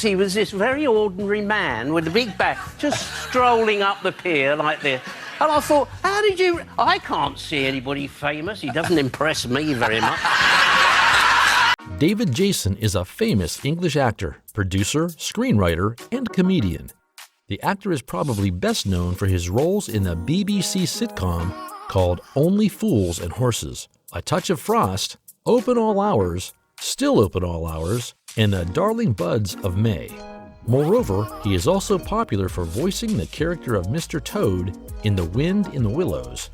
once he was this very ordinary man with a big bag, just strolling up the pier like this. And I thought, how did you... I can't see anybody famous. He doesn't impress me very much. David Jason is a famous English actor, producer, screenwriter, and comedian. The actor is probably best known for his roles in the BBC sitcom called Only Fools and Horses, A Touch of Frost, Open All Hours, Still Open All Hours, and The Darling Buds of May. Moreover, he is also popular for voicing the character of Mr. Toad in The Wind in the Willows.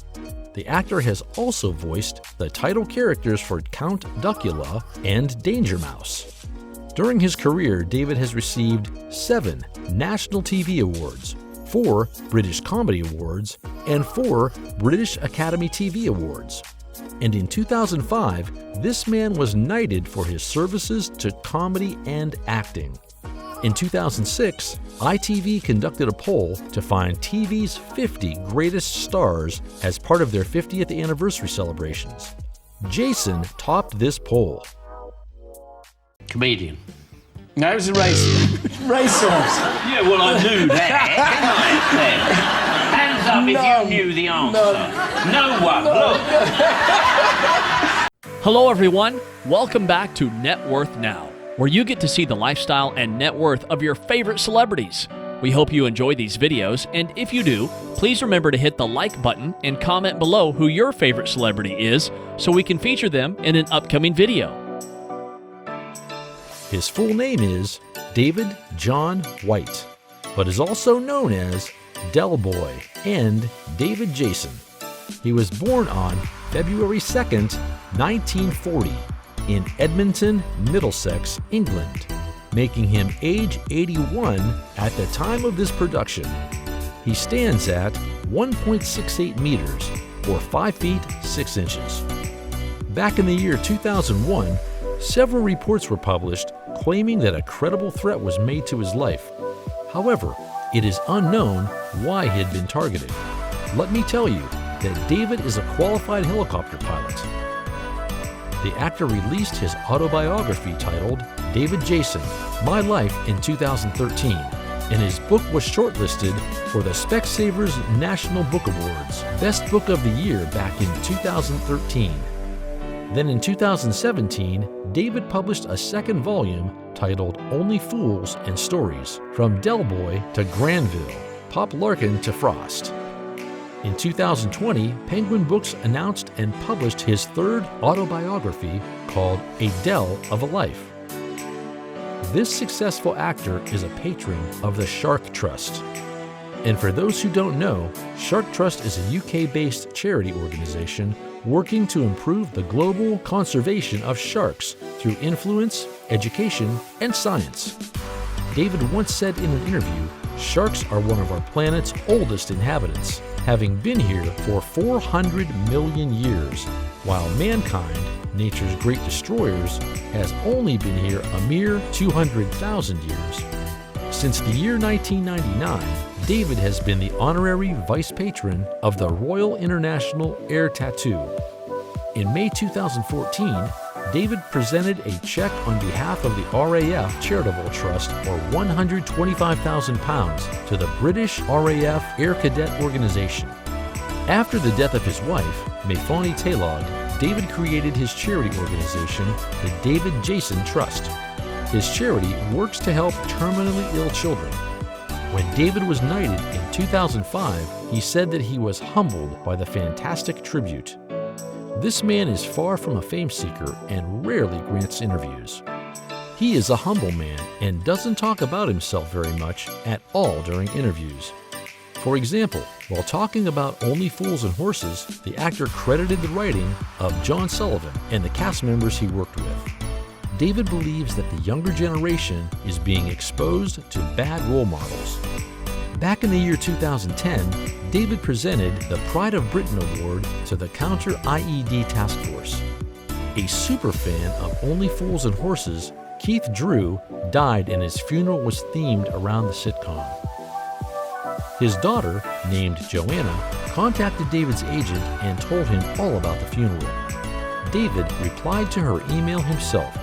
The actor has also voiced the title characters for Count Duckula and Danger Mouse. During his career, David has received 7 National TV Awards, 4 British Comedy Awards, and 4 British Academy TV Awards. And in 2005, this man was knighted for his services to comedy and acting. In 2006, ITV conducted a poll to find TV's 50 greatest stars as part of their 50th anniversary celebrations. Jason topped this poll. Comedian. No, it was a racehorse. Yeah, well, I knew that, didn't I? Hands up if you knew the answer. No one, look. Hello everyone, welcome back to Net Worth Now, where you get to see the lifestyle and net worth of your favorite celebrities. We hope you enjoy these videos, and if you do, please remember to hit the like button and comment below who your favorite celebrity is so we can feature them in an upcoming video. His full name is David John White, but is also known as Del Boy and David Jason. He was born on February 2nd, 1940, in Edmonton, Middlesex, England, making him age 81 at the time of this production. He stands at 1.68 meters, or 5 feet 6 inches. Back in the year 2001, several reports were published claiming that a credible threat was made to his life. However, it is unknown why he had been targeted. Let me tell you that David is a qualified helicopter pilot. The actor released his autobiography titled David Jason, My Life in 2013, and his book was shortlisted for the Specsavers National Book Awards Best Book of the Year back in 2013. Then in 2017, David published a second volume titled Only Fools and Stories, From Del Boy to Granville, Pop Larkin to Frost. In 2020, Penguin Books announced and published his third autobiography called A Dell of a Life. This successful actor is a patron of the Shark Trust. And for those who don't know, Shark Trust is a UK-based charity organization working to improve the global conservation of sharks through influence, education, and science. David once said in an interview, "Sharks are one of our planet's oldest inhabitants, having been here for 400 million years, while mankind, nature's great destroyers, has only been here a mere 200,000 years." Since the year 1999, David has been the honorary vice patron of the Royal International Air Tattoo. In May 2014, David presented a check on behalf of the RAF Charitable Trust for £125,000 to the British RAF Air Cadet Organization. After the death of his wife, Mayfani Taylog, David created his charity organization, the David Jason Trust. His charity works to help terminally ill children. When David was knighted in 2005, he said that he was humbled by the fantastic tribute. This man is far from a fame seeker and rarely grants interviews. He is a humble man and doesn't talk about himself very much at all during interviews. For example, while talking about Only Fools and Horses, the actor credited the writing of John Sullivan and the cast members he worked with. David believes that the younger generation is being exposed to bad role models. Back in the year 2010, David presented the Pride of Britain Award to the Counter IED Task Force. A superfan of Only Fools and Horses, Keith Drew, died and his funeral was themed around the sitcom. His daughter, named Joanna, contacted David's agent and told him all about the funeral. David replied to her email himself.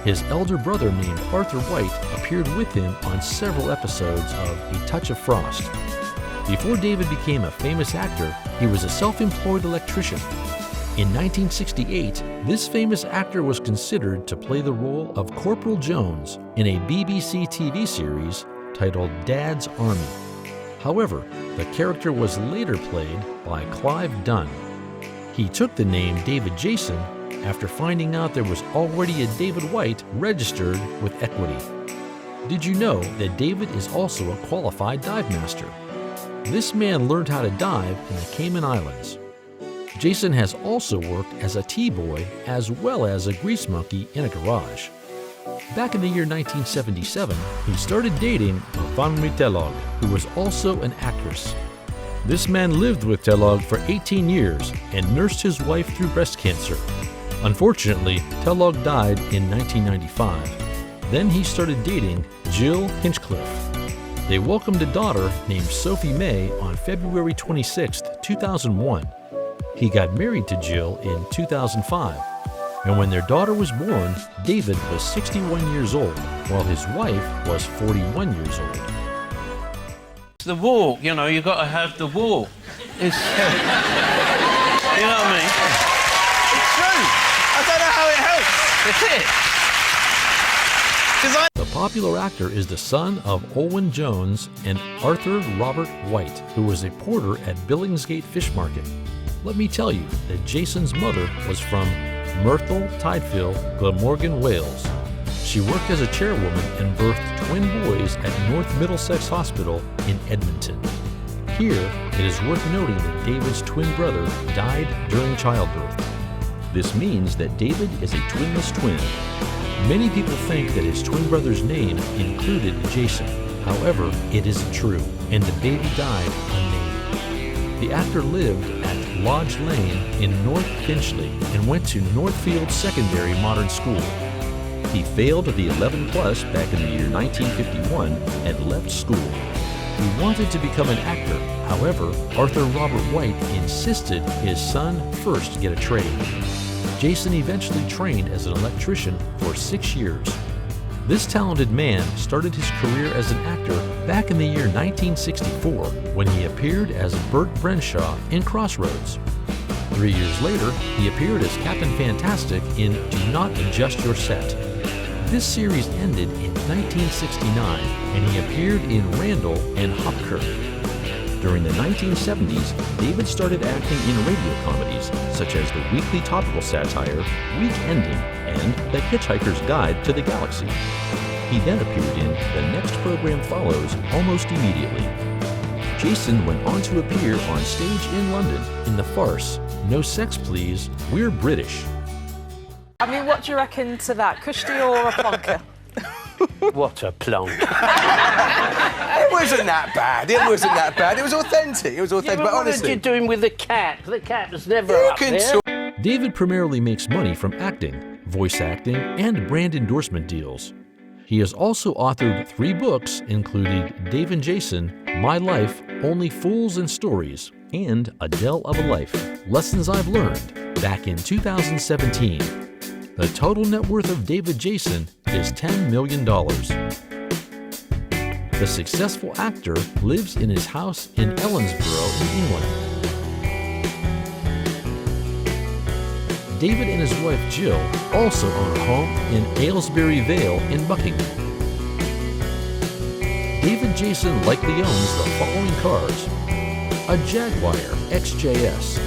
His elder brother named Arthur White appeared with him on several episodes of A Touch of Frost. Before David became a famous actor, he was a self-employed electrician. In 1968, this famous actor was considered to play the role of Corporal Jones in a BBC TV series titled Dad's Army. However, the character was later played by Clive Dunn. He took the name David Jason after finding out there was already a David White registered with Equity. Did you know that David is also a qualified dive master? This man learned how to dive in the Cayman Islands. Jason has also worked as a T-boy as well as a grease monkey in a garage. Back in the year 1977, he started dating Vanmi Telog, who was also an actress. This man lived with Telog for 18 years and nursed his wife through breast cancer. Unfortunately, Telog died in 1995. Then he started dating Jill Hinchcliffe. They welcomed a daughter named Sophie May on February 26, 2001. He got married to Jill in 2005. And when their daughter was born, David was 61 years old, while his wife was 41 years old. The walk, you know, you've got to have the walk. It's, you know what I mean? It's true. I don't know how it helps. It's it. The popular actor is the son of Owen Jones and Arthur Robert White, who was a porter at Billingsgate Fish Market. Let me tell you that Jason's mother was from Myrtle Tydfil, Glamorgan, Wales. She worked as a chairwoman and birthed twin boys at North Middlesex Hospital in Edmonton. Here, it is worth noting that David's twin brother died during childbirth. This means that David is a twinless twin. Many people think that his twin brother's name included Jason. However, it isn't true, and the baby died unnamed. The actor lived at Lodge Lane in North Finchley and went to Northfield Secondary Modern School. He failed the 11 plus back in the year 1951 and left school. He wanted to become an actor. However, Arthur Robert White insisted his son first get a trade. Jason eventually trained as an electrician for 6 years. This talented man started his career as an actor back in the year 1964 when he appeared as Bert Brenshaw in Crossroads. 3 years later, he appeared as Captain Fantastic in Do Not Adjust Your Set. This series ended in 1969 and he appeared in Randall and Hopkirk. During the 1970s, David started acting in radio comedies such as the weekly topical satire Week Ending and The Hitchhiker's Guide to the Galaxy. He then appeared in The Next Program Follows almost immediately. Jason went on to appear on stage in London in the farce No Sex Please, We're British. I mean, what do you reckon to that? Cushy or a plonker? What a plonk. It wasn't that bad. It wasn't that bad. It was authentic. It was authentic. Yeah, but what honestly, did you doing with the cat? The cat was never you up can there. talk. David primarily makes money from acting, voice acting, and brand endorsement deals. He has also authored 3 books, including Dave and Jason, My Life, Only Fools and Stories, and A Dell of a Life, Lessons I've Learned, back in 2017. The total net worth of David Jason is $10 million. The successful actor lives in his house in Ellenborough in England. David and his wife Jill also own a home in Aylesbury Vale in Buckingham. David Jason likely owns the following cars: a Jaguar XJS,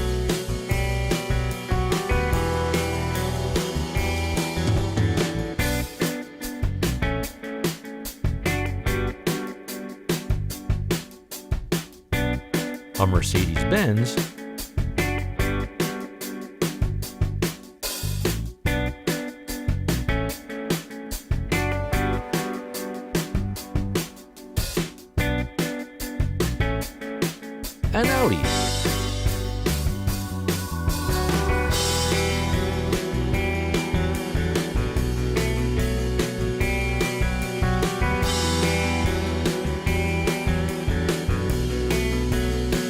a Mercedes-Benz, an Audi,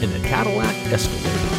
and a Cadillac Escalade.